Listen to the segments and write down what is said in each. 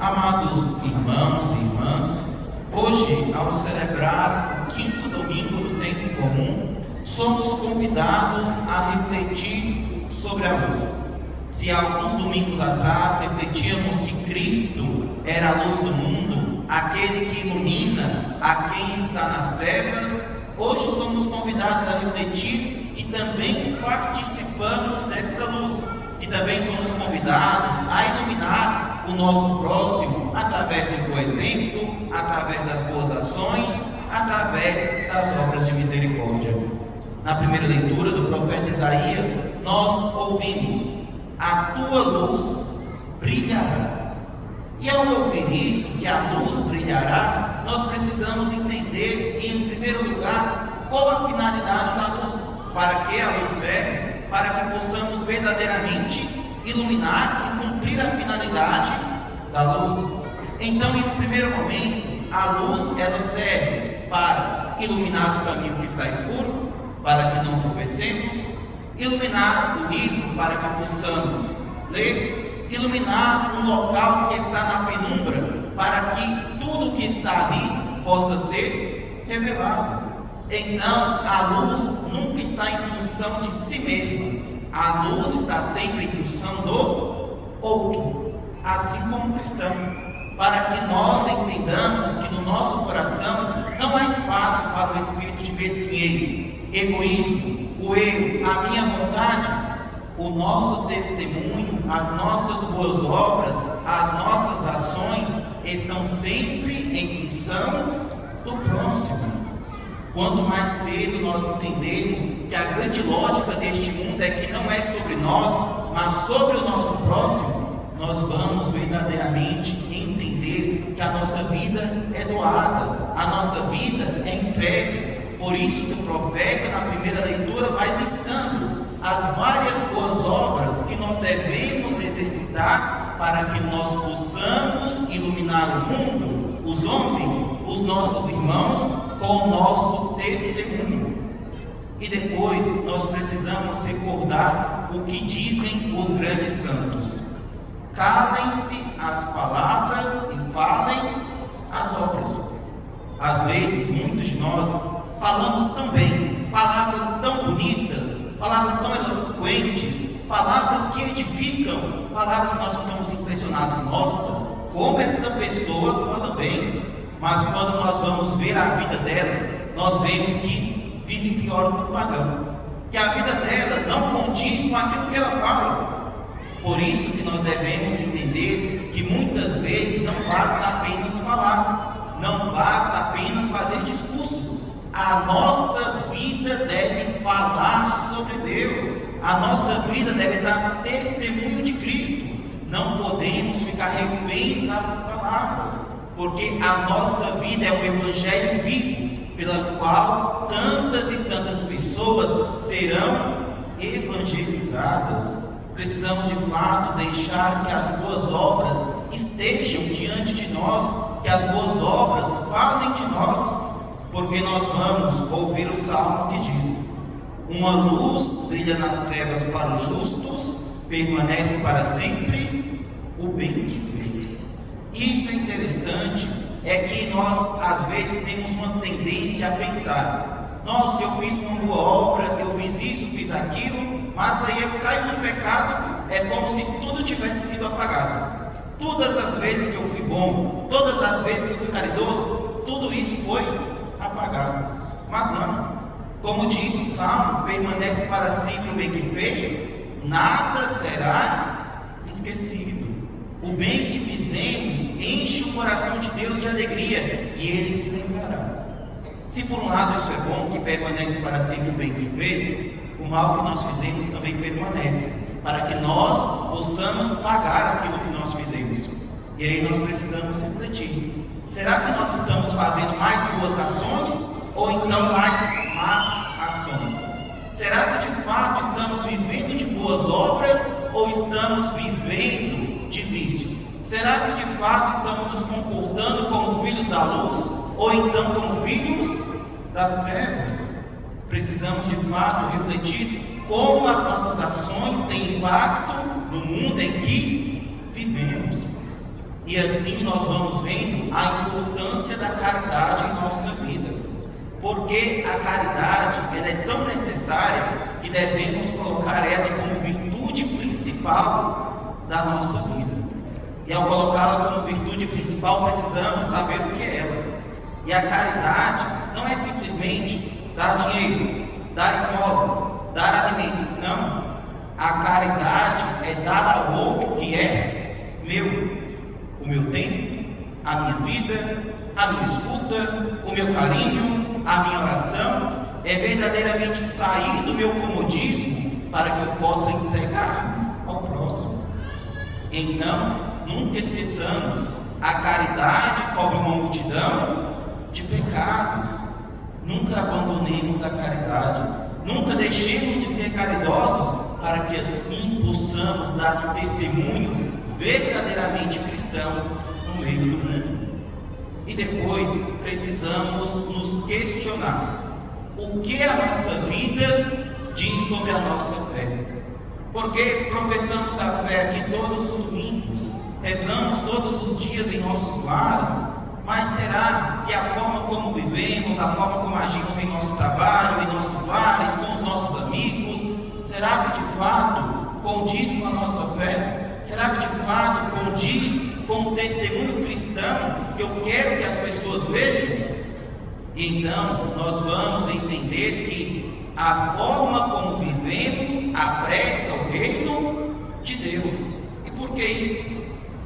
Amados irmãos e irmãs, hoje, ao celebrar o quinto domingo do tempo comum, somos convidados a refletir sobre a luz. Se há alguns domingos atrás refletíamos que Cristo era a luz do mundo, aquele que ilumina a quem está nas trevas, hoje somos convidados a refletir que também participamos desta luz, que também somos convidados a iluminar o nosso próximo através do bom exemplo, através das boas ações, através das obras de misericórdia. Na primeira leitura do profeta Isaías, nós ouvimos: a tua luz brilhará. E ao ouvir isso, que a luz brilhará, nós precisamos entender, em primeiro lugar, qual a finalidade da luz. Para que a luz serve? Para que possamos verdadeiramente iluminar e cumprir a finalidade da luz. Então, em um primeiro momento, a luz ela serve para iluminar o caminho que está escuro, para que não tropecemos, iluminar o livro para que possamos ler, iluminar um local que está na penumbra, para que tudo que está ali possa ser revelado. Então, a luz nunca está em função de si mesma, a luz está sempre em função do outro, assim como o cristão, para que nós entendamos que no nosso coração não há espaço para o espírito de mesquinhez, egoísmo, o eu, a minha vontade. O nosso testemunho, as nossas boas obras, as nossas ações estão sempre em função do próximo. Quanto mais cedo nós entendemos que a grande lógica deste mundo é que não é sobre nós, mas sobre o nosso próximo, nós vamos verdadeiramente entender que a nossa vida é doada, a nossa vida é entregue. Por isso que o profeta, na primeira leitura, vai listando as várias boas obras que nós devemos exercitar para que nós possamos iluminar o mundo, os homens, os nossos irmãos, com o nosso testemunho. E depois nós precisamos recordar o que dizem os grandes santos: calem-se as palavras e falem as obras. Às vezes, muitos de nós falamos tão bem, palavras tão bonitas, palavras tão eloquentes, palavras que edificam, palavras que nós ficamos impressionados. Nossa, como esta pessoa fala bem. Mas quando nós vamos ver a vida dela, nós vemos que vive pior que o pagão, que a vida dela não condiz com aquilo que ela fala. Por isso que nós devemos entender que muitas vezes não basta apenas falar, não basta apenas fazer discursos. A nossa vida deve falar sobre Deus, a nossa vida deve dar testemunho de Cristo. Não podemos ficar reféns das palavras, porque a nossa vida é o Evangelho vivo, pela qual tantas e tantas pessoas serão evangelizadas. Precisamos de fato deixar que as boas obras estejam diante de nós, que as boas obras falem de nós, porque nós vamos ouvir o salmo que diz: uma luz brilha nas trevas para os justos, permanece para sempre o bem que fez. Isso é interessante, é que nós às vezes temos uma tendência a pensar: nossa, eu fiz uma boa obra, eu fiz isso, fiz aquilo, mas aí eu caio no pecado, é como se tudo tivesse sido apagado. Todas as vezes que eu fui bom, todas as vezes que eu fui caridoso, tudo isso foi apagado. Mas não, como diz o salmo, permanece para sempre o bem que fez, nada será esquecido. O bem que fizemos enche o coração de Deus de alegria e Ele se lembrará. Se por um lado isso é bom, que permanece para sempre o bem que fez, o mal que nós fizemos também permanece, para que nós possamos pagar aquilo que nós fizemos. E aí nós precisamos refletir: será que nós estamos fazendo mais boas ações ou então mais más ações? Será que de fato estamos vivendo de boas obras ou estamos vivendo de vícios? Será que de fato estamos nos comportando como filhos da luz ou então como filhos das trevas? Precisamos de fato refletir como as nossas ações têm impacto no mundo em que vivemos. E assim nós vamos vendo a importância da caridade em nossa vida. Porque a caridade ela é tão necessária que devemos colocar ela como virtude principal da nossa vida. E ao colocá-la como virtude principal, precisamos saber o que é ela. E a caridade não é simplesmente dar dinheiro, dar esmola, dar alimento. Não. A caridade é dar ao outro que é meu. O meu tempo, a minha vida, a minha escuta, o meu carinho, a minha oração. É verdadeiramente sair do meu comodismo para que eu possa entregar ao próximo. Então, nunca esqueçamos, a caridade cobre uma multidão de pecados. Nunca abandonemos a caridade, nunca deixemos de ser caridosos, para que assim possamos dar um testemunho verdadeiramente cristão no meio do mundo. E depois precisamos nos questionar o que a nossa vida diz sobre a nossa fé. Porque professamos a fé aqui todos os domingos, rezamos todos os dias em nossos lares, mas será se a forma como vivemos, a forma como agimos em nosso trabalho, em nossos lares, com os nossos amigos, será que de fato condiz com a nossa fé? Será que de fato condiz com o testemunho cristão que eu quero que as pessoas vejam? Então nós vamos entender que a forma como vivemos apressa o reino de Deus. E por que isso?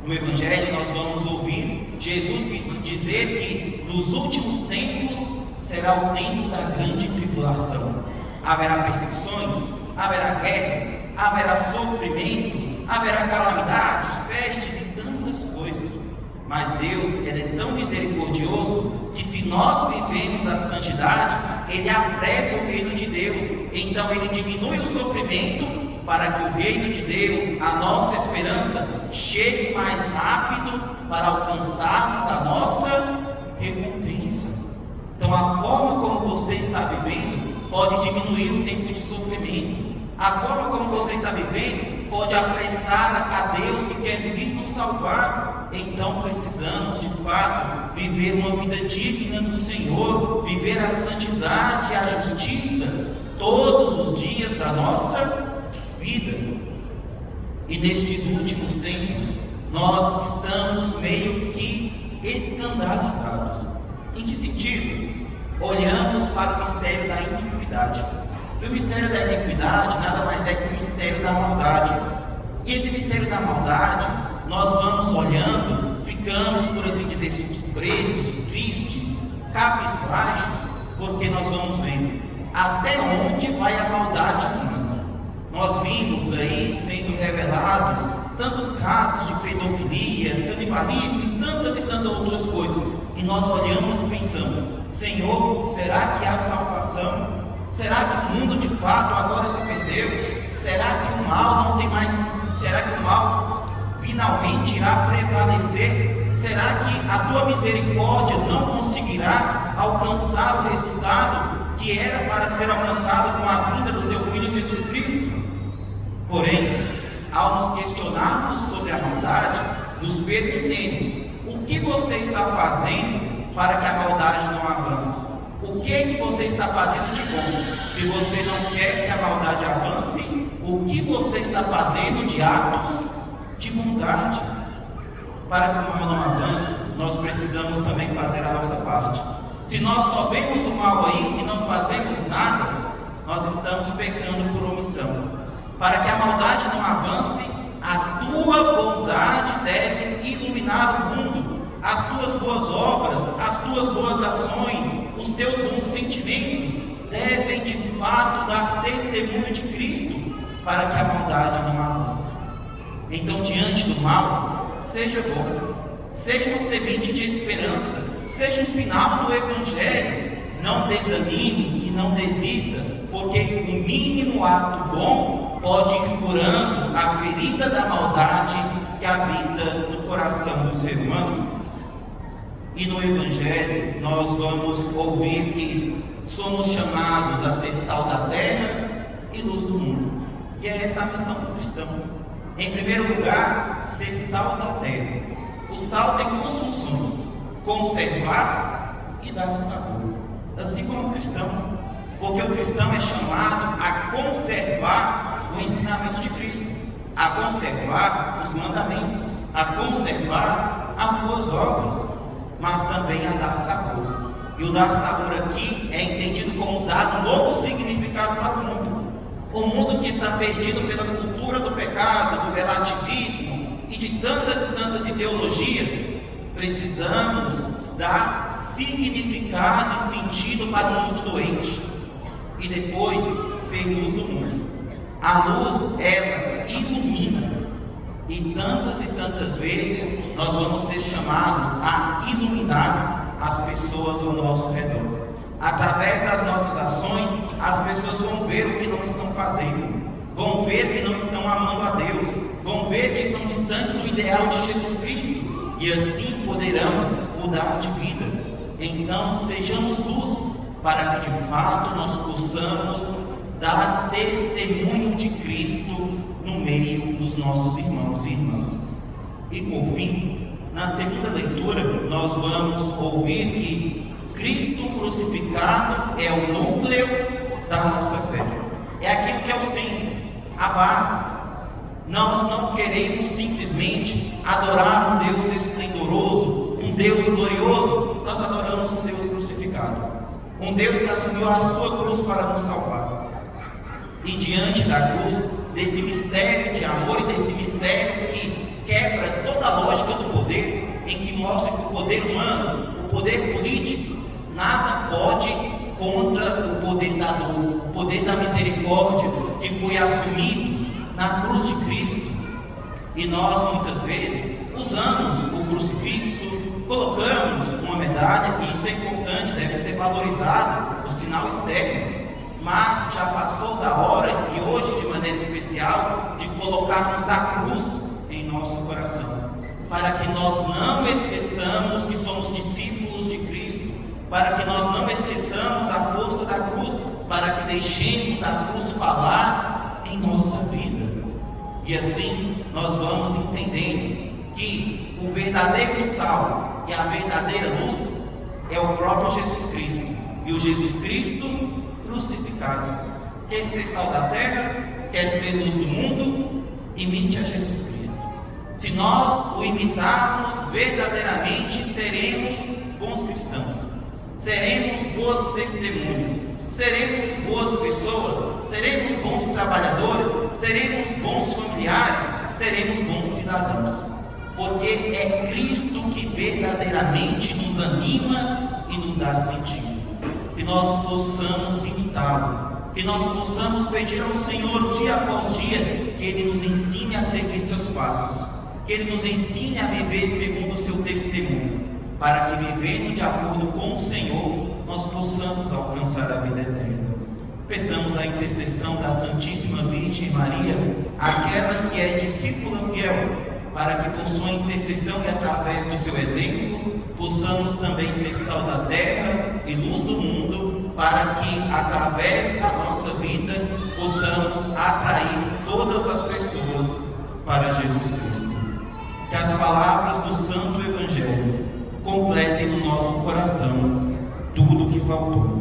No Evangelho nós vamos ouvir Jesus dizer que nos últimos tempos será o tempo da grande tribulação. Haverá perseguições, haverá guerras, haverá sofrimentos, haverá calamidades, pestes e tantas coisas. Mas Deus, Ele é tão misericordioso que se nós vivemos a santidade, Ele apressa o reino de Deus. Então Ele diminui o sofrimento para que o reino de Deus, a nossa esperança, chegue mais rápido para alcançarmos a nossa recompensa. Então a forma como você está vivendo pode diminuir o tempo de sofrimento. A forma como você está vivendo pode apressar a Deus que quer vir nos salvar. Então precisamos de fato viver uma vida digna do Senhor, viver a santidade e a justiça todos os dias da nossa vida. E nestes últimos tempos nós estamos meio que escandalizados. Em que sentido? Olhamos para o mistério da iniquidade. E o mistério da iniquidade nada mais é que o mistério da maldade. E esse mistério da maldade, nós vamos olhando, ficamos, por assim dizer, surpresos, tristes, cabisbaixos, porque nós vamos vendo até onde vai a maldade humana. Nós vimos aí sendo revelados tantos casos de pedofilia, canibalismo e tantas outras coisas. E nós olhamos e pensamos: Senhor, será que há salvação? Será que o mundo de fato agora se perdeu? Será que o mal não tem mais? Será que o mal finalmente irá prevalecer? Será que a tua misericórdia não conseguirá alcançar o resultado que era para ser alcançado com a vinda do teu Filho Jesus Cristo? Porém, ao nos questionarmos sobre a maldade, nos perguntemos: o que você está fazendo para que a maldade não avance? O que é que você está fazendo de bom? Se você não quer que a maldade avance, o que você está fazendo de atos de bondade? Para que o mal não avance, nós precisamos também fazer a nossa parte. Se nós só vemos o mal aí e não fazemos nada, nós estamos pecando por omissão. Para que a maldade não avance, a tua bondade deve iluminar o mundo. As tuas boas obras, as tuas boas ações, os teus bons sentimentos devem de fato dar testemunho de Cristo, para que a maldade não avance. Então, diante do mal, seja bom, seja uma semente de esperança, seja um sinal do Evangelho. Não desanime e não desista, porque o mínimo ato bom pode ir curando a ferida da maldade que habita no coração do ser humano. E no Evangelho nós vamos ouvir que somos chamados a ser sal da terra e luz do mundo. E é essa a missão do cristão. Em primeiro lugar, ser sal da terra. O sal tem duas funções: conservar e dar sabor. Assim como o cristão, porque o cristão é chamado a conservar o ensinamento de Cristo, a conservar os mandamentos, a conservar as boas obras, mas também a dar sabor. E o dar sabor aqui é entendido como dar um novo significado para o mundo. O mundo que está perdido pela cultura do pecado, do relativismo e de tantas ideologias, precisamos dar significado e sentido para o mundo doente e depois ser luz do mundo. A luz, ela ilumina, e tantas vezes nós vamos ser chamados a iluminar as pessoas ao nosso redor. Através das nossas ações, as pessoas vão ver o que não estão fazendo, vão ver que não estão amando a Deus, vão ver que estão distantes do ideal de Jesus Cristo, e assim poderão mudar de vida. Então sejamos luz, para que de fato nós possamos dar testemunho de Cristo no meio dos nossos irmãos e irmãs. E por fim, na segunda leitura, nós vamos ouvir que Cristo crucificado é o núcleo da nossa fé, é aquilo que é o centro, a base. Nós não queremos simplesmente adorar um Deus esplendoroso, um Deus glorioso. Nós adoramos um Deus crucificado, um Deus que assumiu a sua cruz para nos salvar. E diante da cruz, desse mistério de amor e desse mistério que quebra toda a lógica do poder, em que mostra que o poder humano, o poder político, nada pode contra o poder da dor, o poder da misericórdia que foi assumido na cruz de Cristo. E nós muitas vezes usamos o crucifixo, colocamos uma medalha, e isso é importante, deve ser valorizado, o sinal externo. Mas já passou da hora, e hoje de maneira especial, de colocarmos a cruz em nosso coração, para que nós não esqueçamos que somos discípulos de Cristo, para que nós não esqueçamos a força da cruz, para que deixemos a cruz falar em nossa vida. E assim nós vamos entendendo que o verdadeiro sal e a verdadeira luz é o próprio Jesus Cristo, e o Jesus Cristo crucificado. Quer ser sal da terra, quer ser luz do mundo, imite a Jesus Cristo. Se nós o imitarmos verdadeiramente, seremos bons cristãos, seremos boas testemunhas, seremos boas pessoas, seremos bons trabalhadores, seremos bons familiares, seremos bons cidadãos, porque é Cristo que verdadeiramente nos anima e nos dá sentido. Que nós possamos imitá-lo, que nós possamos pedir ao Senhor dia após dia que Ele nos ensine a seguir seus passos, que Ele nos ensine a viver segundo o seu testemunho, para que vivendo de acordo com o Senhor, nós possamos alcançar a vida eterna. Peçamos a intercessão da Santíssima Virgem Maria, aquela que é discípula fiel, para que por sua intercessão e através do seu exemplo, possamos também ser sal da terra e luz do mundo, para que através da nossa vida possamos atrair todas as pessoas para Jesus Cristo. Que as palavras do Santo Evangelho completem no nosso coração tudo o que faltou.